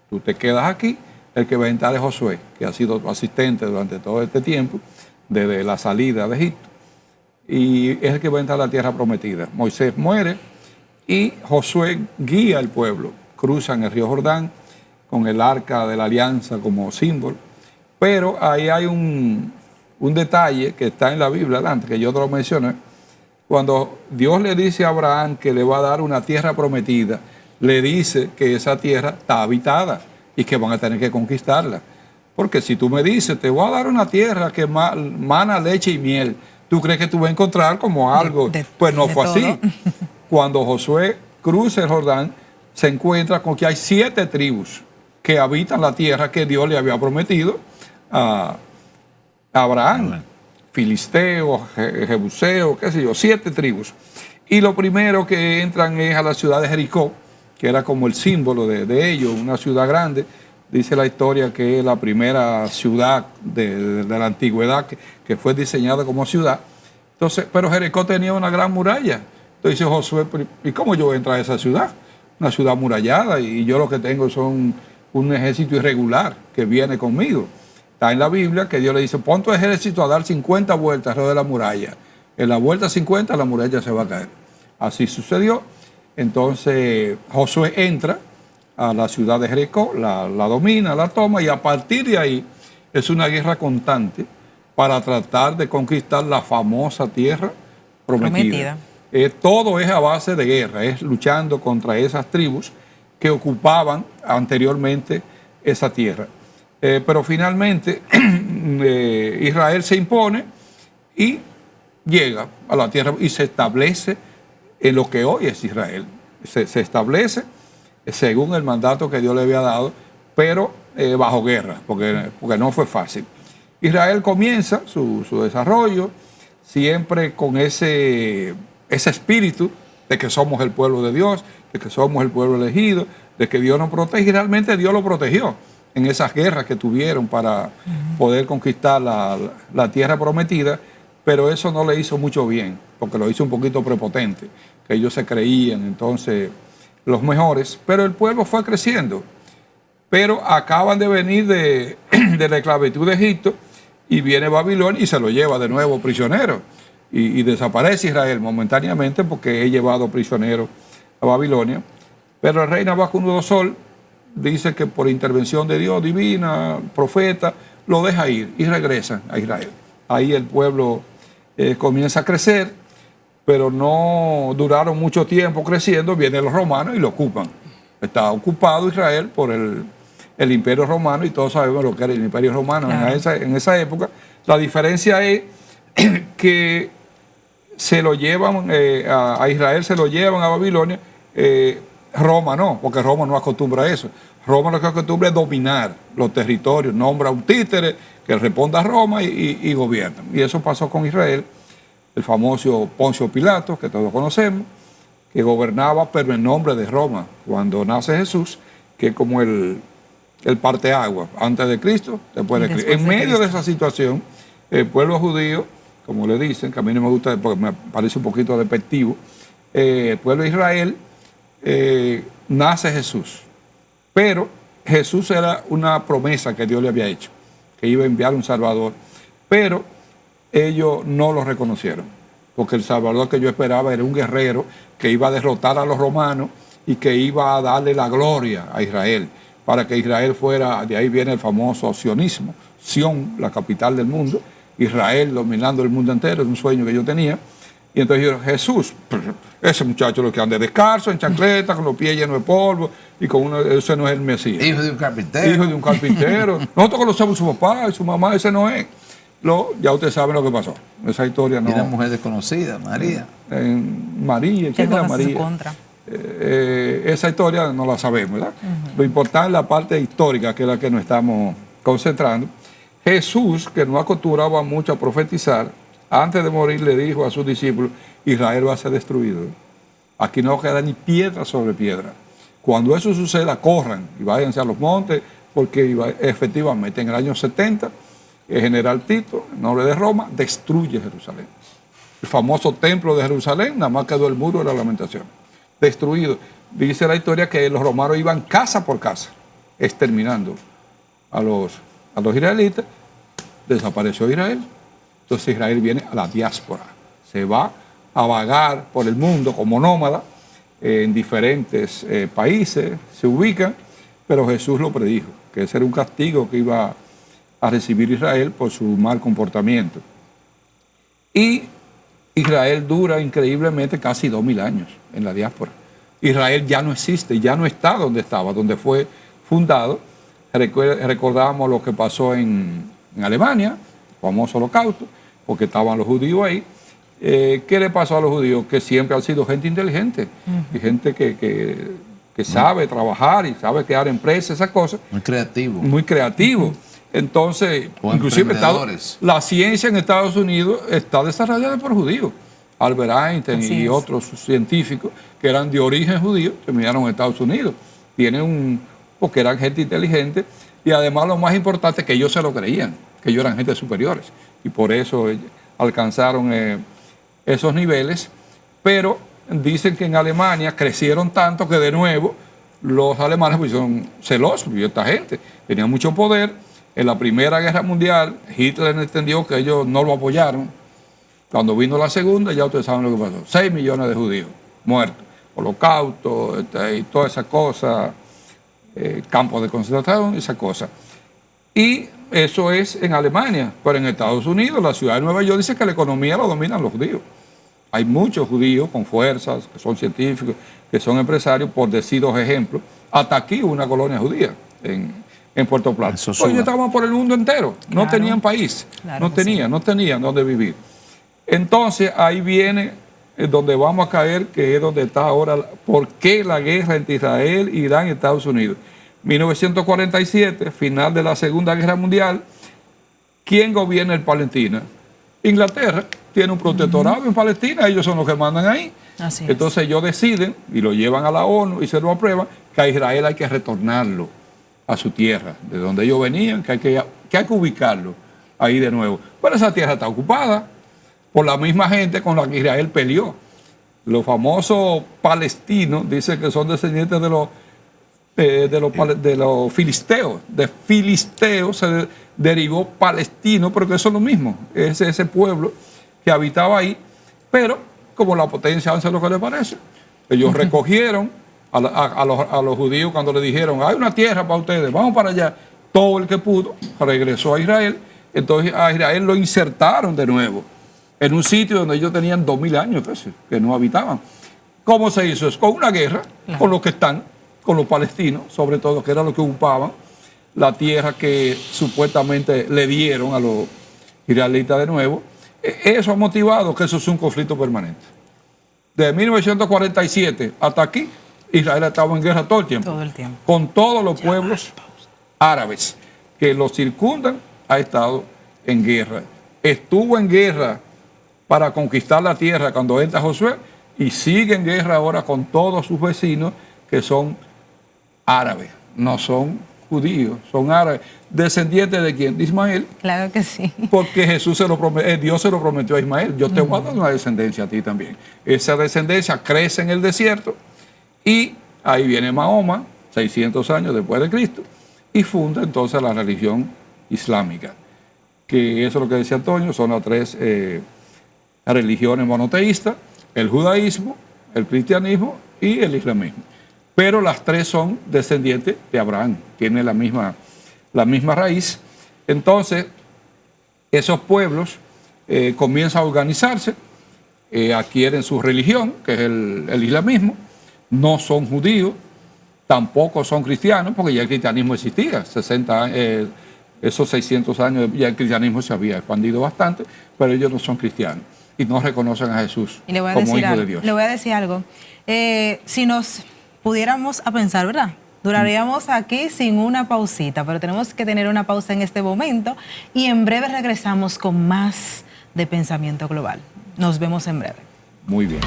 Tú te quedas aquí, el que va a entrar es Josué, que ha sido tu asistente durante todo este tiempo, desde la salida de Egipto, y es el que va a entrar a la tierra prometida. Moisés muere y Josué guía al pueblo, cruzan el río Jordán con el arca de la alianza como símbolo, pero ahí hay un detalle que está en la Biblia, antes que yo te lo mencioné, cuando Dios le dice a Abraham que le va a dar una tierra prometida, le dice que esa tierra está habitada y que van a tener que conquistarla. Porque si tú me dices, te voy a dar una tierra que mana leche y miel, ¿tú crees que tú vas a encontrar como algo? Pues no fue así. Cuando Josué cruza el Jordán, se encuentra con que hay 7 tribus que habitan la tierra que Dios le había prometido a Abraham. Filisteo, Jebuseo, qué sé yo, 7 tribus. Y lo primero que entran es a la ciudad de Jericó, que era como el símbolo de ellos, una ciudad grande. Dice la historia que es la primera ciudad de la antigüedad que fue diseñada como ciudad. Entonces, pero Jericó tenía una gran muralla. Entonces dice Josué, ¿y cómo yo voy a entrar a esa ciudad? Una ciudad murallada y yo lo que tengo son un ejército irregular que viene conmigo. Está en la Biblia que Dios le dice, pon tu ejército a dar 50 vueltas alrededor de la muralla. En la vuelta 50 la muralla se va a caer. Así sucedió. Entonces Josué entra a la ciudad de Jericó, la domina, la toma y a partir de ahí es una guerra constante para tratar de conquistar la famosa tierra prometida. Todo es a base de guerra, es luchando contra esas tribus que ocupaban anteriormente esa tierra. Pero finalmente Israel se impone y llega a la tierra y se establece en lo que hoy es Israel. Se establece según el mandato que Dios le había dado, pero bajo guerra, porque no fue fácil. Israel comienza su desarrollo siempre con ese espíritu de que somos el pueblo de Dios, de que somos el pueblo elegido, de que Dios nos protege, y realmente Dios lo protegió. en esas guerras que tuvieron para poder conquistar la tierra prometida, pero eso no le hizo mucho bien, porque lo hizo un poquito prepotente, que ellos se creían entonces los mejores, pero el pueblo fue creciendo. Pero acaban de venir de la esclavitud de Egipto y viene Babilonia y se lo lleva de nuevo prisionero. Y desaparece Israel momentáneamente porque es llevado prisionero a Babilonia. Pero el rey Nabucodonosor dice que por intervención de Dios divina, profeta, lo deja ir y regresan a Israel. Ahí el pueblo comienza a crecer, pero no duraron mucho tiempo creciendo, vienen los romanos y lo ocupan. Está ocupado Israel por el Imperio Romano y todos sabemos lo que era el Imperio Romano en esa época. La diferencia es que se lo llevan a Israel, se lo llevan a Babilonia. Roma no, porque Roma no acostumbra a eso. Roma lo que acostumbra es dominar los territorios, nombra un títere que responda a Roma y gobierna. Y eso pasó con Israel, el famoso Poncio Pilato, que todos conocemos, que gobernaba pero en nombre de Roma. Cuando nace Jesús, que es como el parteaguas, antes de Cristo, después de Cristo. En medio de esa situación, el pueblo judío, como le dicen, que a mí no me gusta porque me parece un poquito despectivo, el pueblo de Israel, nace Jesús. Pero Jesús era una promesa que Dios le había hecho, que iba a enviar un Salvador. Pero ellos no lo reconocieron, porque el Salvador que yo esperaba era un guerrero que iba a derrotar a los romanos y que iba a darle la gloria a Israel, para que Israel fuera, de ahí viene el famoso sionismo, Sión, la capital del mundo, Israel dominando el mundo entero, es un sueño que yo tenía. Y entonces yo, Jesús, ese muchacho lo que anda descalzo, en chancleta, con los pies llenos de polvo, y con uno, ese no es el Mesías. Hijo de un carpintero. Hijo de un carpintero. Nosotros conocemos a su papá y su mamá, ese no es. Ya ustedes saben lo que pasó. Esa historia no. Y una mujer desconocida, María. María, ¿quién era María? Esa historia no la sabemos, ¿verdad? Lo importante es la parte histórica, que es la que nos estamos concentrando. Jesús, que no acostumbraba mucho a profetizar, antes de morir le dijo a sus discípulos, Israel va a ser destruido. Aquí no queda ni piedra sobre piedra. Cuando eso suceda, corran y váyanse a los montes, porque efectivamente en el año 70, el general Tito, en nombre de Roma, destruye Jerusalén. El famoso templo de Jerusalén, nada más quedó el muro de la lamentación. Destruido. Dice la historia que los romanos iban casa por casa, exterminando a los israelitas. Desapareció Israel. Entonces Israel viene a la diáspora. Se va a vagar por el mundo como nómada en diferentes países, se ubican, pero Jesús lo predijo, que ese era un castigo que iba a recibir Israel por su mal comportamiento. Y Israel dura increíblemente casi 2000 años en la diáspora. Israel ya no existe, ya no está donde estaba, donde fue fundado. Recordamos lo que pasó en Alemania, el famoso Holocausto, porque estaban los judíos ahí. ¿Qué le pasó a los judíos? Que siempre han sido gente inteligente y gente que sabe trabajar y sabe crear empresas, esas cosas. Muy creativo. Muy creativo. Entonces, o inclusive la ciencia en Estados Unidos está desarrollada por judíos. Albert Einstein y otros científicos que eran de origen judío terminaron en Estados Unidos. Porque eran gente inteligente y además lo más importante es que ellos se lo creían, que ellos eran gente superiores y por eso alcanzaron esos niveles. Pero dicen que en Alemania crecieron tanto que de nuevo los alemanes pues son celosos y esta gente tenía mucho poder. En la Primera Guerra Mundial, Hitler entendió que ellos no lo apoyaron. Cuando vino la Segunda, ya ustedes saben lo que pasó. 6 millones de judíos muertos. Holocausto y toda esa cosa, campos de concentración, esa cosa. Y eso es en Alemania. Pero en Estados Unidos, la ciudad de Nueva York dice que la economía la dominan los judíos. Hay muchos judíos con fuerzas, que son científicos, que son empresarios, por decir 2 ejemplos. Hasta aquí una colonia judía, en Puerto Plata. Ellos estaban por el mundo entero, no tenían país, no tenían dónde vivir. Entonces ahí viene donde vamos a caer, que es donde está ahora, ¿por qué la guerra entre Israel, Irán y Estados Unidos? 1947, final de la Segunda Guerra Mundial, ¿quién gobierna el Palestina? Inglaterra tiene un protectorado en Palestina, ellos son los que mandan ahí. Entonces ellos deciden, y lo llevan a la ONU y se lo aprueban, que a Israel hay que retornarlo. a su tierra, de donde ellos venían, que hay que ubicarlo ahí de nuevo. Pero esa tierra está ocupada por la misma gente con la que Israel peleó. Los famosos palestinos dicen que son descendientes de los filisteos. De filisteos se derivó palestino, pero que eso es lo mismo. Es ese pueblo que habitaba ahí, pero como la potencia hace lo que le parece. Ellos recogieron a los judíos cuando le dijeron, hay una tierra para ustedes, vamos para allá. Todo el que pudo regresó a Israel. Entonces a Israel lo insertaron de nuevo en un sitio donde ellos tenían 2000 años que no habitaban. ¿Cómo se hizo? Es con una guerra, con los que están, con los palestinos, sobre todo, que era los que ocupaban la tierra que supuestamente le dieron a los israelitas de nuevo. Eso ha motivado que eso es un conflicto permanente. De 1947 hasta aquí, Israel ha estado en guerra todo el tiempo. Todo el tiempo. Con todos los pueblos árabes que los circundan, ha estado en guerra. Estuvo en guerra para conquistar la tierra cuando entra Josué y sigue en guerra ahora con todos sus vecinos que son árabes, no son judíos, son árabes. ¿Descendientes de quién? De Ismael. Claro que sí. Porque Dios se lo prometió a Ismael. Yo te voy a dar una descendencia a ti también. Esa descendencia crece en el desierto y ahí viene Mahoma, 600 años después de Cristo, y funda entonces la religión islámica. Que eso es lo que decía Antonio, son las tres religiones monoteístas, el judaísmo, el cristianismo y el islamismo. Pero las tres son descendientes de Abraham, tienen la misma raíz. Entonces, esos pueblos comienzan a organizarse, adquieren su religión, que es el islamismo, no son judíos, tampoco son cristianos, porque ya el cristianismo existía, esos 600 años ya el cristianismo se había expandido bastante, pero ellos no son cristianos y no reconocen a Jesús como hijo de Dios. Le voy a decir algo. Si nos pudiéramos a pensar, ¿verdad? Duraríamos aquí sin una pausita, pero tenemos que tener una pausa en este momento y en breve regresamos con más de Pensamiento Global. Nos vemos en breve. Muy bien.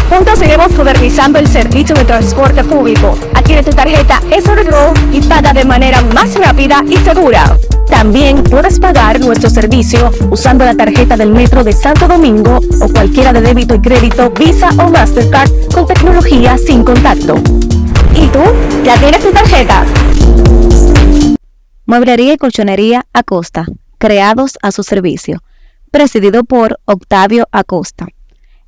Juntos seguimos modernizando el servicio de transporte público. Adquiere tu tarjeta SRGO y paga de manera más rápida y segura. También puedes pagar nuestro servicio usando la tarjeta del Metro de Santo Domingo o cualquiera de débito y crédito Visa o Mastercard con tecnología sin contacto. ¿Y tú? ¿Ya tienes tu tarjeta? Mueblería y colchonería Acosta, creados a su servicio. Presidido por Octavio Acosta.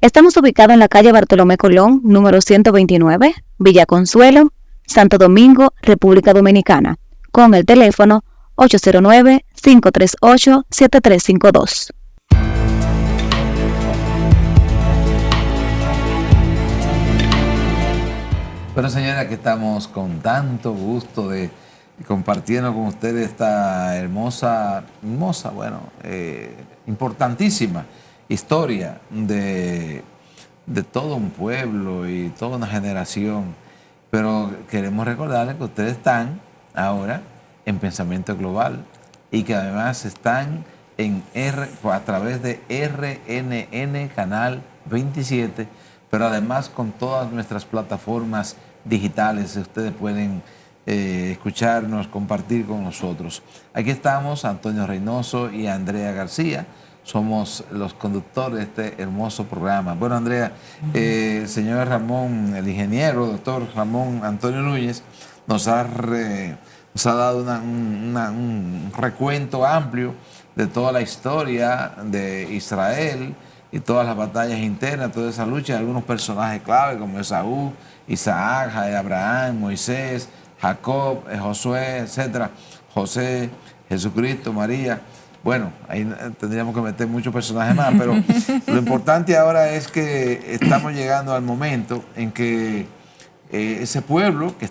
Estamos ubicados en la calle Bartolomé Colón, número 129, Villa Consuelo, Santo Domingo, República Dominicana, con el teléfono 809-538-7352. Bueno, señora, que estamos con tanto gusto de compartiendo con ustedes esta hermosa, bueno, importantísima historia de todo un pueblo y toda una generación. Pero queremos recordarles que ustedes están ahora en Pensamiento Global y que además están a través de RNN Canal 27, pero además con todas nuestras plataformas digitales. Ustedes pueden escucharnos, compartir con nosotros. Aquí estamos Antonio Reynoso y Andrea García. Somos los conductores de este hermoso programa. Bueno, Andrea, señor Ramón, el ingeniero, doctor Ramón Antonio Núñez, nos ha dado un recuento amplio de toda la historia de Israel y todas las batallas internas, toda esa lucha, algunos personajes clave como Esaú, Isaac, Abraham, Moisés, Jacob, Josué, etcétera, José, Jesucristo, María. Bueno, ahí tendríamos que meter muchos personajes más, pero lo importante ahora es que estamos llegando al momento en que ese pueblo que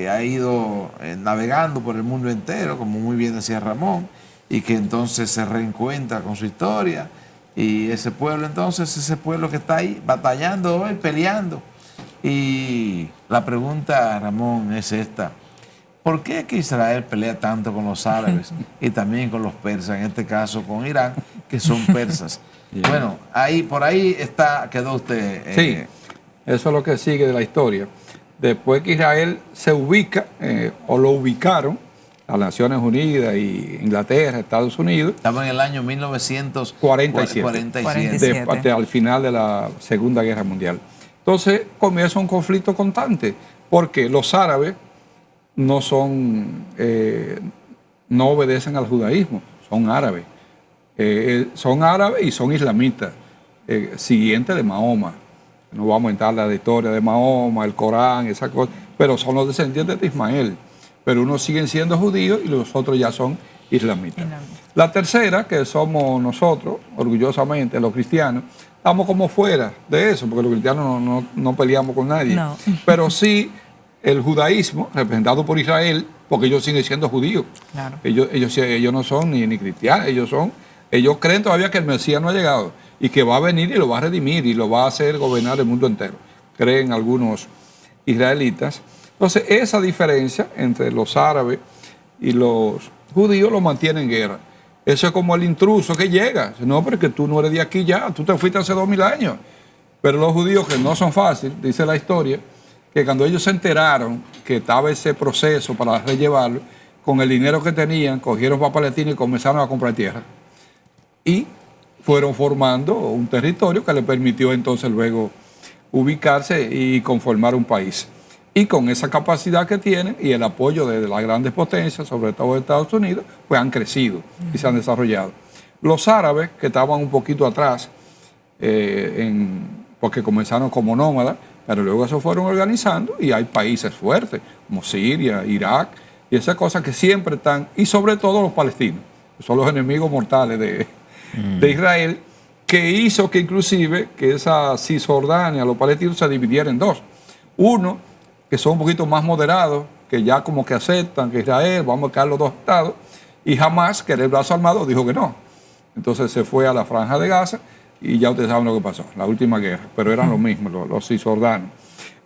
ha ido navegando por el mundo entero, como muy bien decía Ramón, y que entonces se reencuentra con su historia, y ese pueblo que está ahí batallando hoy, peleando. Y la pregunta, Ramón, es esta: ¿Por qué es que Israel pelea tanto con los árabes y también con los persas, en este caso con Irán, que son persas? Bueno, por ahí quedó usted. Sí, eso es lo que sigue de la historia. Después que Israel se ubica, o lo ubicaron, las Naciones Unidas y Inglaterra, Estados Unidos. Estamos en el año 1947. Al final de la Segunda Guerra Mundial. Entonces comienza un conflicto constante, porque los árabes no obedecen al judaísmo, son árabes. Son árabes y son islamitas, siguientes de Mahoma. No vamos a entrar en la historia de Mahoma, el Corán, esas cosas, pero son los descendientes de Ismael. Pero unos siguen siendo judíos y los otros ya son islamitas. La tercera, que somos nosotros, orgullosamente, los cristianos, estamos como fuera de eso, porque los cristianos no peleamos con nadie. No. Pero sí el judaísmo, representado por Israel, porque ellos siguen siendo judíos. Claro. Ellos no son ni cristianos, ellos creen todavía que el Mesías no ha llegado y que va a venir y lo va a redimir y lo va a hacer gobernar el mundo entero. Creen algunos israelitas. Entonces, esa diferencia entre los árabes y los judíos lo mantiene en guerra. Eso es como el intruso que llega. No, porque tú no eres de aquí ya, tú te fuiste hace 2000 años. Pero los judíos, que no son fáciles, dice la historia, que cuando ellos se enteraron que estaba ese proceso para rellevarlo, con el dinero que tenían, cogieron para Palestina y comenzaron a comprar tierra. Y fueron formando un territorio que le permitió entonces luego ubicarse y conformar un país. Y con esa capacidad que tienen y el apoyo de las grandes potencias, sobre todo de Estados Unidos, pues han crecido y se han desarrollado. Los árabes, que estaban un poquito atrás, porque comenzaron como nómadas, pero luego se fueron organizando y hay países fuertes, como Siria, Irak, y esas cosas que siempre están, y sobre todo los palestinos, que son los enemigos mortales de Israel, que hizo que inclusive que esa Cisjordania, los palestinos, se dividieran en dos. Uno, que son un poquito más moderados, que ya como que aceptan que Israel, vamos a quedar los dos estados, y Hamás, que era el brazo armado, dijo que no. Entonces se fue a la Franja de Gaza y ya ustedes saben lo que pasó, la última guerra, pero eran los mismos, los cisjordanos.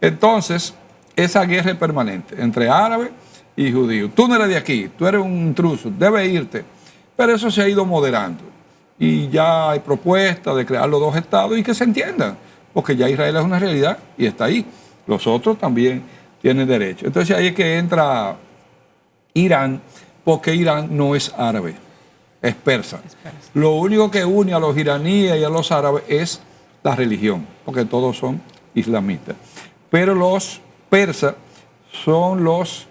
Entonces, esa guerra es permanente entre árabes y judíos. Tú no eres de aquí, tú eres un intruso, debes irte. Pero eso se ha ido moderando y ya hay propuestas de crear los dos estados y que se entiendan, porque ya Israel es una realidad y está ahí. Los otros también tienen derecho. Entonces ahí es que entra Irán, porque Irán no es árabe, es persa. Lo único que une a los iraníes y a los árabes es la religión, porque todos son islamistas. Pero los persas son los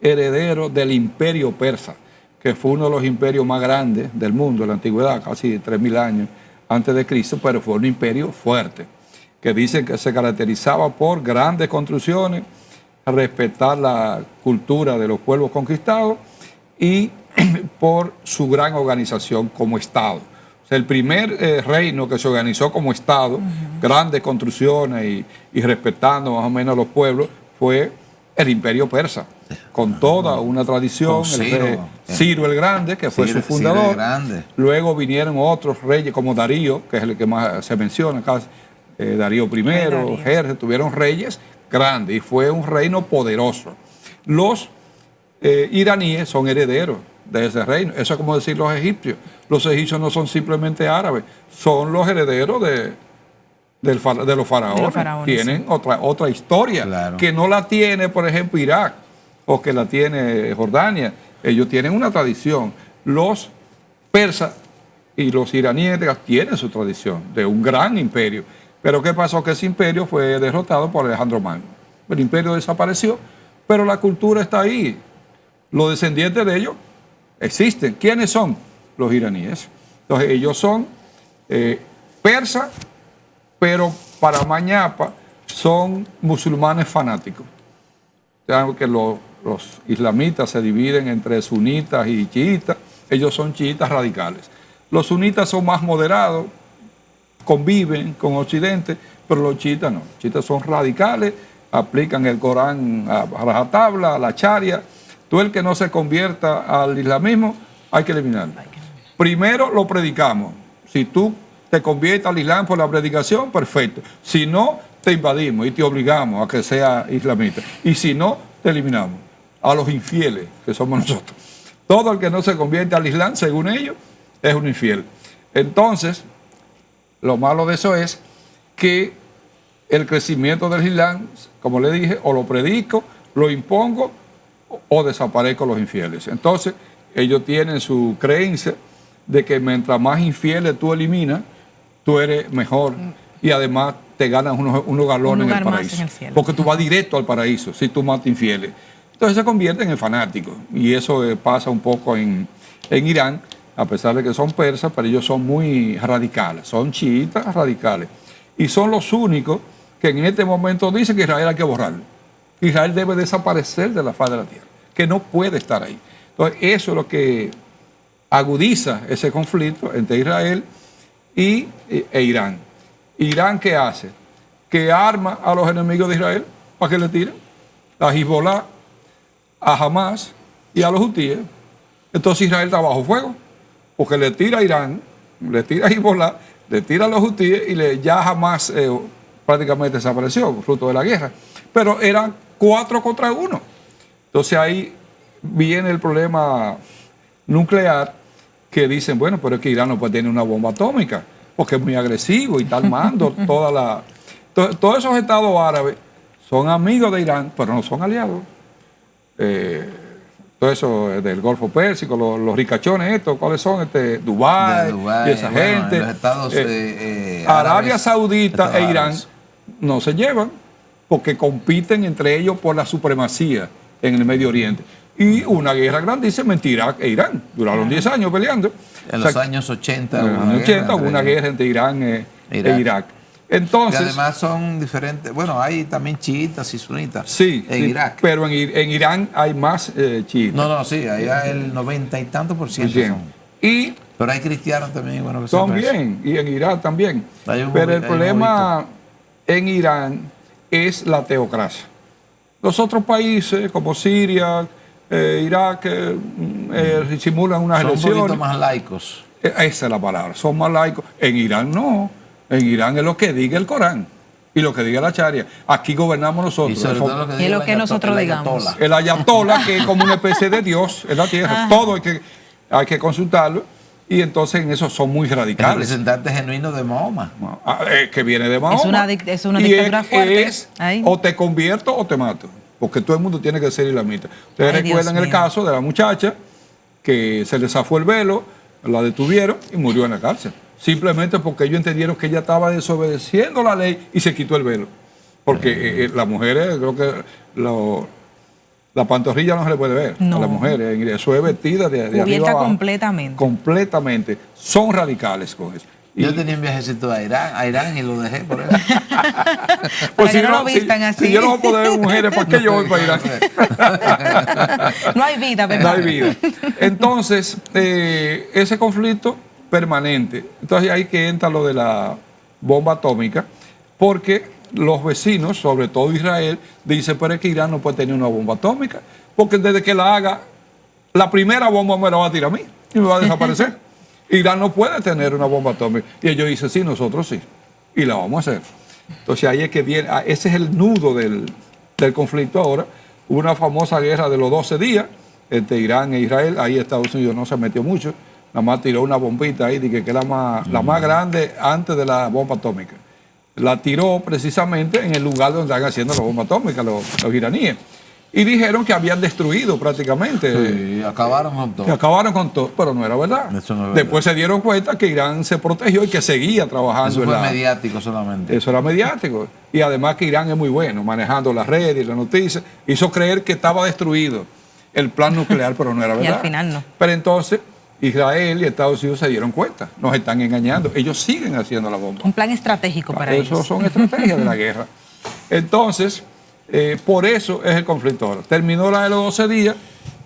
herederos del imperio persa, que fue uno de los imperios más grandes del mundo en la antigüedad, casi 3000 años antes de Cristo, pero fue un imperio fuerte, que dicen que se caracterizaba por grandes construcciones, respetar la cultura de los pueblos conquistados y por su gran organización como Estado. O sea, el primer reino que se organizó como Estado, grandes construcciones y respetando más o menos a los pueblos, fue el imperio persa, con toda una tradición. Ciro el Grande, que fue su fundador. Luego vinieron otros reyes como Darío, que es el que más se menciona casi. Darío I, Jerjes, tuvieron reyes grandes y fue un reino poderoso. Los iraníes son herederos de ese reino. Eso es como decir los egipcios. Los egipcios no son simplemente árabes, son los herederos de los faraones. Tienen otra historia, que no la tiene, por ejemplo, Irak o que la tiene Jordania. Ellos tienen una tradición. Los persas y los iraníes tienen su tradición de un gran imperio. Pero ¿qué pasó? Que ese imperio fue derrotado por Alejandro Magno. El imperio desapareció, pero la cultura está ahí. Los descendientes de ellos existen. ¿Quiénes son? Los iraníes. Entonces ellos son persas, pero para Mañapa son musulmanes fanáticos. Saben que los islamitas se dividen entre sunitas y chiitas. Ellos son chiitas radicales. Los sunitas son más moderados, conviven con Occidente, pero los chiitas no. Los chiitas son radicales, aplican el Corán a rajatabla, a la charia. Tú, el que no se convierta al islamismo, hay que eliminarlo. Primero lo predicamos. Si tú te conviertes al islam por la predicación, perfecto. Si no, te invadimos y te obligamos a que sea islamita. Y si no, te eliminamos. a los infieles, que somos nosotros. Todo el que no se convierte al Islam, según ellos, es un infiel. Entonces, lo malo de eso es que el crecimiento del Islam, como le dije, o lo predico, lo impongo o desaparezco los infieles. Entonces, ellos tienen su creencia de que mientras más infieles tú eliminas, tú eres mejor y además te ganas unos galones en el paraíso. Porque tú vas directo al paraíso si tú matas infieles. Entonces se convierten en fanáticos y eso pasa un poco en Irán, a pesar de que son persas, pero ellos son muy radicales, son chiitas radicales. Y son los únicos que en este momento dicen que Israel hay que borrarlo. Israel debe desaparecer de la faz de la tierra, que no puede estar ahí. Entonces eso es lo que agudiza ese conflicto entre Israel e Irán. ¿Irán qué hace? Que arma a los enemigos de Israel para que le tiren, a Hezbollah, a Hamas y a los hutíes. Entonces Israel está bajo fuego, porque le tira a Irán, le tira a Hezbollah, le tira a los hutíes y ya Hamas prácticamente desapareció, fruto de la guerra. Pero eran 4 contra 1. Entonces ahí viene el problema nuclear, que dicen, bueno, pero es que Irán no puede tener una bomba atómica, porque es muy agresivo y está armando todos esos estados árabes son amigos de Irán, pero no son aliados. Todo eso del Golfo Pérsico, los ricachones estos, ¿cuáles son? Dubái y esa gente. Los estados Arabia Saudita e Irán no se llevan porque compiten entre ellos por la supremacía en el Medio Oriente. Y una guerra grandísima entre Irak e Irán. Duraron 10 años peleando. En los años 80 hubo una guerra entre Irán e Irak. Entonces, y además son diferentes. Bueno, hay también chiitas y sunitas en Irak. Pero en Irán hay más chiitas. No, sí, ahí hay el 90 y tantos por ciento son. Pero hay cristianos también, bueno, que son también, y en Irak también. Pero el problema en Irán es la teocracia. Los otros países, como Siria, Irak, simulan unas elecciones. Son un poquito más laicos. Esa es la palabra, son más laicos. En Irán no. En Irán es lo que diga el Corán y lo que diga la Sharia. Aquí gobernamos nosotros. Y lo que nosotros digamos. El ayatollah, que es como una especie de Dios en la tierra. Todo hay que consultarlo. Y entonces en eso son muy radicales. El representante genuino de Mahoma. Que viene de Mahoma. Es una dictadura fuerte. O te convierto o te mato. Porque todo el mundo tiene que ser islamita. Ustedes recuerdan el caso de la muchacha que se le zafó el velo, la detuvieron y murió en la cárcel. Simplemente porque ellos entendieron que ella estaba desobedeciendo la ley y se quitó el velo. Porque las mujeres, creo que la pantorrilla no se le puede ver a las mujeres. Eso es vestida de arriba abajo. Completamente. Completamente. Son radicales con eso. Yo tenía un viajecito a Irán y lo dejé por eso. Pues si no lo vistan así. Si yo no voy a poder ver mujeres, ¿para qué yo voy para Irán? No hay vida, ¿verdad? No hay vida. Entonces, ese conflicto permanente. Entonces ahí que entra lo de la bomba atómica, porque los vecinos, sobre todo Israel, dicen, pero es que Irán no puede tener una bomba atómica, porque desde que la haga, la primera bomba me la va a tirar a mí y me va a desaparecer. Irán no puede tener una bomba atómica. Y ellos dicen, sí, nosotros sí, y la vamos a hacer. Entonces ahí es que viene, ese es el nudo del conflicto ahora. Hubo una famosa guerra de los 12 días entre Irán e Israel, ahí Estados Unidos no se metió mucho, nada más tiró una bombita ahí, que es la más grande antes de la bomba atómica. La tiró precisamente en el lugar donde están haciendo la bomba atómica, los iraníes. Y dijeron que habían destruido prácticamente. Sí, acabaron con todo. Acabaron con todo, pero no era verdad. Eso no es verdad. Después se dieron cuenta que Irán se protegió y que seguía trabajando. Eso fue mediático solamente. Eso era mediático. Y además que Irán es muy bueno, manejando las redes y las noticias. Hizo creer que estaba destruido el plan nuclear, pero no era verdad. Y al final no. Pero entonces Israel y Estados Unidos se dieron cuenta. Nos están engañando. Ellos siguen haciendo la bomba. Un plan estratégico para ellos. Eso son estrategias de la guerra. Entonces, por eso es el conflicto ahora. Terminó la de los 12 días,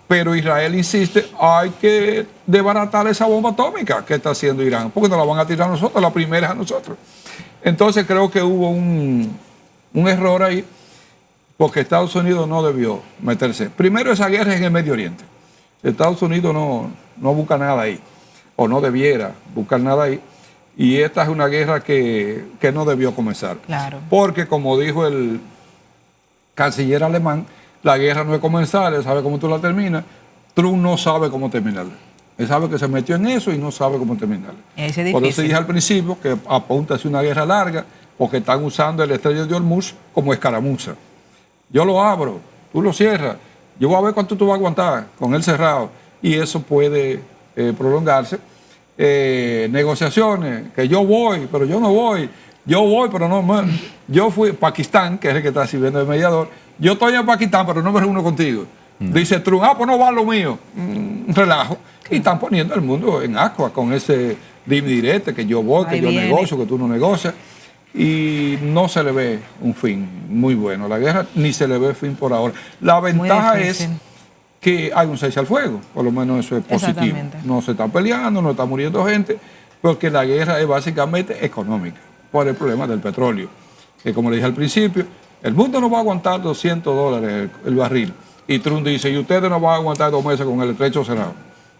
pero Israel insiste, hay que desbaratar esa bomba atómica que está haciendo Irán, porque nos la van a tirar a nosotros, la primera es a nosotros. Entonces creo que hubo un error ahí, porque Estados Unidos no debió meterse. Primero, esa guerra es en el Medio Oriente. Estados Unidos no busca nada ahí, o no debiera buscar nada ahí. Y esta es una guerra que no debió comenzar. Claro. Porque, como dijo el canciller alemán, La guerra no es comenzar, él sabe cómo tú la terminas. Trump no sabe cómo terminarla. Él sabe que se metió en eso y no sabe cómo terminarla. Por eso dije al principio que apunta hacia una guerra larga, porque están usando el estrecho de Hormuz como escaramuza. Yo lo abro, tú lo cierras, yo voy a ver cuánto tú vas a aguantar con él cerrado, y eso puede prolongarse. Negociaciones, que yo voy, pero yo no voy, yo voy, pero no, yo fui a Pakistán, que es el que está sirviendo de mediador, yo estoy en Pakistán, pero no me reúno contigo. Dice Trump, pues no va lo mío, relajo, y están poniendo al mundo en ascuas con ese direte, que yo voy, que yo negocio, que tú no negocias. Y no se le ve un fin muy bueno a la guerra, ni se le ve fin por ahora. La ventaja es que hay un cese al fuego, por lo menos eso es positivo. No se está peleando, no está muriendo gente, porque la guerra es básicamente económica, por el problema del petróleo. Que como le dije al principio, el mundo no va a aguantar $200 el barril. Y Trump dice, y ustedes no van a aguantar 2 meses con el estrecho cerrado,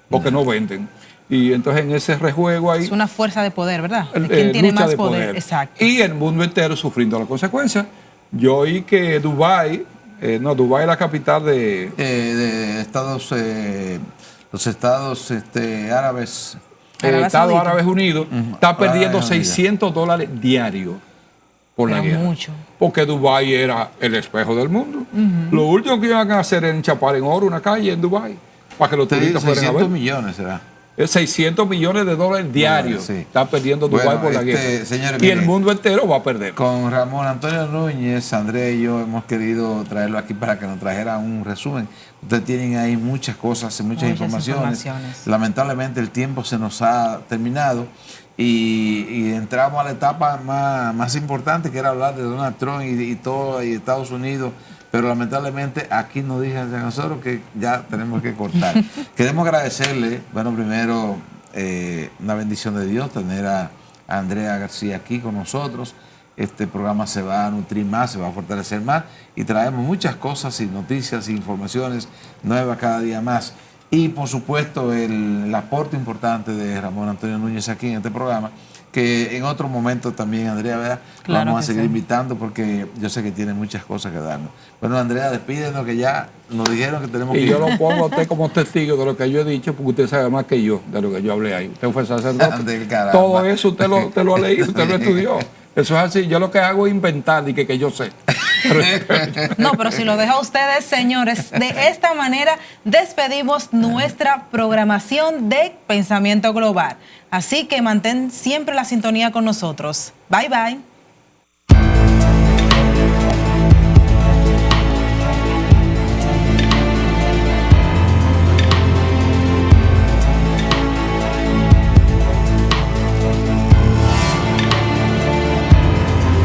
porque no venden. Y entonces en ese rejuego ahí... Es una fuerza de poder, ¿verdad? ¿Quién tiene más poder? Exacto. Y el mundo entero sufriendo las consecuencias. Yo oí que Dubái, Dubái es la capital de los Estados Árabes. Estados Árabes Unidos, está perdiendo $600 diarios por la guerra. Mucho. Porque Dubái era el espejo del mundo. Lo último que iban a hacer era enchapar en oro una calle en Dubái, para que los turistas fueran a ver. 600 millones será. 600 millones de dólares diarios está perdiendo Dubái por la guerra. Señores, y el mundo entero va a perder. Con Ramón Antonio Núñez, Andrés y yo hemos querido traerlo aquí para que nos trajera un resumen. Ustedes tienen ahí muchas cosas, muchas informaciones. Lamentablemente el tiempo se nos ha terminado y entramos a la etapa más importante, que era hablar de Donald Trump y todo y Estados Unidos. Pero lamentablemente aquí nos dicen a nosotros que ya tenemos que cortar. Queremos agradecerle, bueno, primero una bendición de Dios tener a Andrea García aquí con nosotros. Este programa se va a nutrir más, se va a fortalecer más y traemos muchas cosas y noticias e informaciones nuevas cada día más. Y por supuesto el aporte importante de Ramón Antonio Núñez aquí en este programa, que en otro momento también, Andrea, ¿verdad? Claro, vamos a seguir invitando porque yo sé que tiene muchas cosas que darnos. Bueno, Andrea, despídenos, que ya nos dijeron que tenemos que ir. Y yo lo pongo a usted como testigo de lo que yo he dicho, porque usted sabe más que yo de lo que yo hablé ahí. Usted fue sacerdote. Todo eso usted lo ha leído, usted lo estudió. Eso es así. Yo lo que hago es inventar y que yo sé. No, pero si lo deja ustedes, señores, de esta manera despedimos nuestra programación de Pensamiento Global. Así que mantén siempre la sintonía con nosotros. Bye, bye.